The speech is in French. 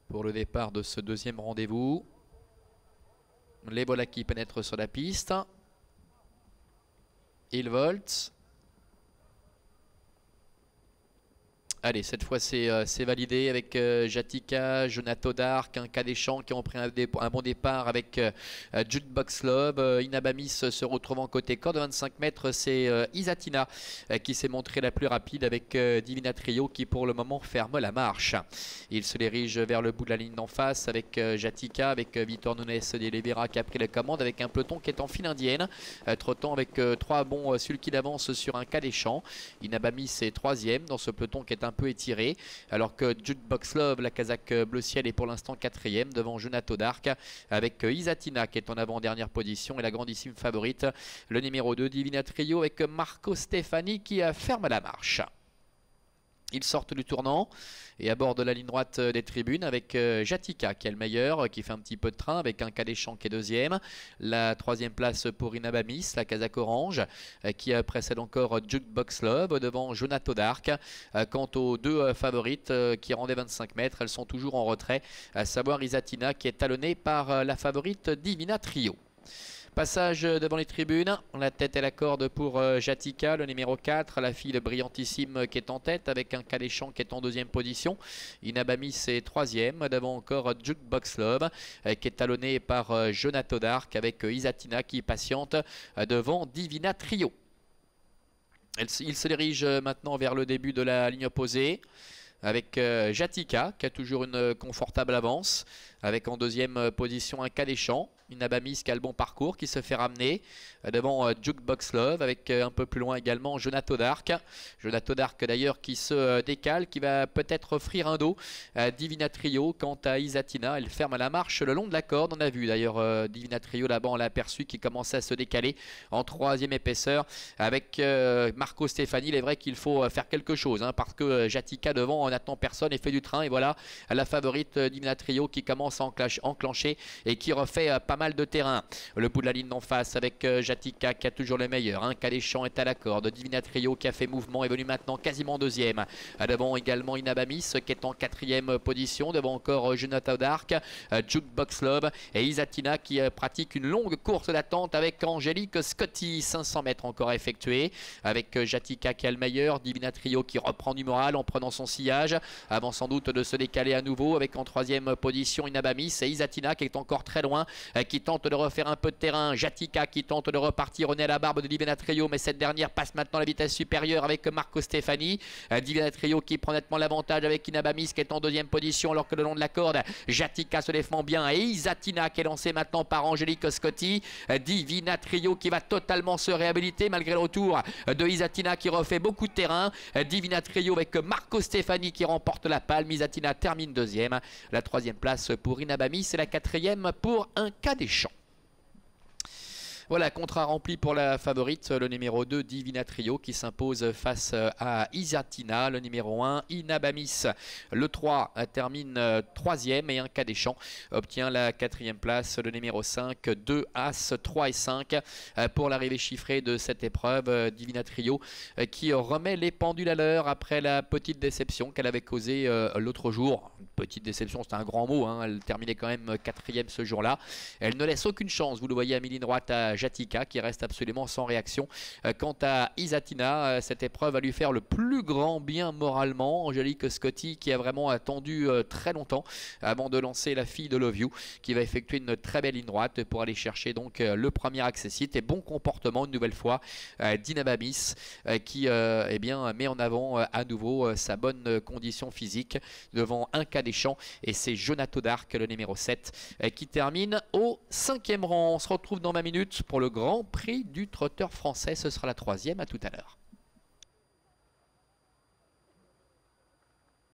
pour le départ de ce deuxième rendez-vous. Les Bola qui pénètrent sur la piste. Il volte. Allez, cette fois c'est validé avec Jatika, Jonato Dark, un cas des champs qui ont pris un bon départ avec Jukebox Love. Inabamis se retrouvant côté corde de 25 mètres, c'est Isatina qui s'est montrée la plus rapide avec Divina Trio qui pour le moment ferme la marche. Il se dirige vers le bout de la ligne d'en face avec Jatika, avec Vitor Nunes de Oliveira qui a pris la commande avec un peloton qui est en file indienne, trottant avec trois bons sulky d'avance sur un cas des champs. Inabamis est troisième dans ce peloton qui est un peu étiré, alors que Jukebox Love, la casaque bleu ciel, est pour l'instant quatrième devant Jonato Dark avec Isatina qui est en avant-dernière position et la grandissime favorite, le numéro 2 Divina Trio avec Marco Stefani qui ferme la marche. Ils sortent du tournant et abordent la ligne droite des tribunes avec Jatika qui est le meilleur, qui fait un petit peu de train avec un cas des champs qui est deuxième. La troisième place pour Inabamis, la casaque orange, qui précède encore Jukebox Love devant Jonato Dark. Quant aux deux favorites qui rendaient 25 mètres, elles sont toujours en retrait, à savoir Isatina qui est talonnée par la favorite Divina Trio. Passage devant les tribunes, la tête et la corde pour Jatika, le numéro 4, la fille brillantissime qui est en tête avec un cas des champs qui est en deuxième position. Inabamis est troisième, devant encore Jukebox Love qui est talonné par Jonato Dark avec Isatina qui patiente devant Divina Trio. Il se dirige maintenant vers le début de la ligne opposée avec Jatika qui a toujours une confortable avance, avec en deuxième position un cas des champs. Inabamis qui a le bon parcours, qui se fait ramener devant Jukebox Love avec un peu plus loin également Jonato Dark. Jonato Dark d'ailleurs qui se décale, qui va peut-être offrir un dos à Divina Trio. Quant à Isatina, elle ferme la marche le long de la corde. On a vu d'ailleurs Divina Trio là-bas, on l'a aperçu, qui commençait à se décaler en troisième épaisseur avec Marco Stefani. Il est vrai qu'il faut faire quelque chose parce que Jatika devant n'attend personne et fait du train. Et voilà la favorite Divina Trio qui commence à enclencher et qui refait pas mal de terrain. Le bout de la ligne d'en face avec Jatika qui a toujours le meilleur. Un cas des champs est à la corde. Divina Trio qui a fait mouvement est venu maintenant quasiment deuxième. Devant également Inabamis qui est en quatrième position. Devant encore Jonato Dark, Jukebox Love et Isatina qui pratique une longue course d'attente avec Angélique Scotti. 500 mètres encore à effectuer avec Jatika qui a le meilleur. Divina Trio qui reprend du moral en prenant son sillage avant sans doute de se décaler à nouveau avec en troisième position Inabamis et Isatina qui est encore très loin, qui tente de refaire un peu de terrain. Jatika qui tente de repartir au nez à la barbe de Divina Trio, mais cette dernière passe maintenant la vitesse supérieure avec Marco Stefani. Divina Trio qui prend nettement l'avantage avec Inabamis qui est en deuxième position, alors que le long de la corde Jatika se défend bien et Isatina qui est lancée maintenant par Angélique Scotti. Divina Trio qui va totalement se réhabiliter malgré le retour de Isatina qui refait beaucoup de terrain. Divina Trio avec Marco Stefani qui remporte la palme. Isatina termine deuxième. La troisième place pour Inabamis et la quatrième pour un cas des champs. Voilà, contrat rempli pour la favorite, le numéro 2, Divina Trio, qui s'impose face à Isatina, le numéro 1, Inabamis. Le 3 termine troisième et un cas des champs obtient la quatrième place, le numéro 5, 2 As, 3 et 5 pour l'arrivée chiffrée de cette épreuve. Divina Trio qui remet les pendules à l'heure après la petite déception qu'elle avait causée l'autre jour. Petite déception, c'est un grand mot, elle terminait quand même quatrième ce jour-là. Elle ne laisse aucune chance, vous le voyez à mi-ligne droite, à Jatika qui reste absolument sans réaction. Quant à Isatina, cette épreuve va lui faire le plus grand bien moralement. Angélique Scotti qui a vraiment attendu très longtemps avant de lancer la fille de Love You, qui va effectuer une très belle ligne droite pour aller chercher donc le premier accessite et bon comportement une nouvelle fois d'Inabamis qui eh bien, met en avant à nouveau sa bonne condition physique devant un cas des champs, et c'est Jonato Dark, le numéro 7, qui termine au 5e rang. On se retrouve dans 20 minutes pour le Grand Prix du trotteur français. Ce sera la 3e. À tout à l'heure.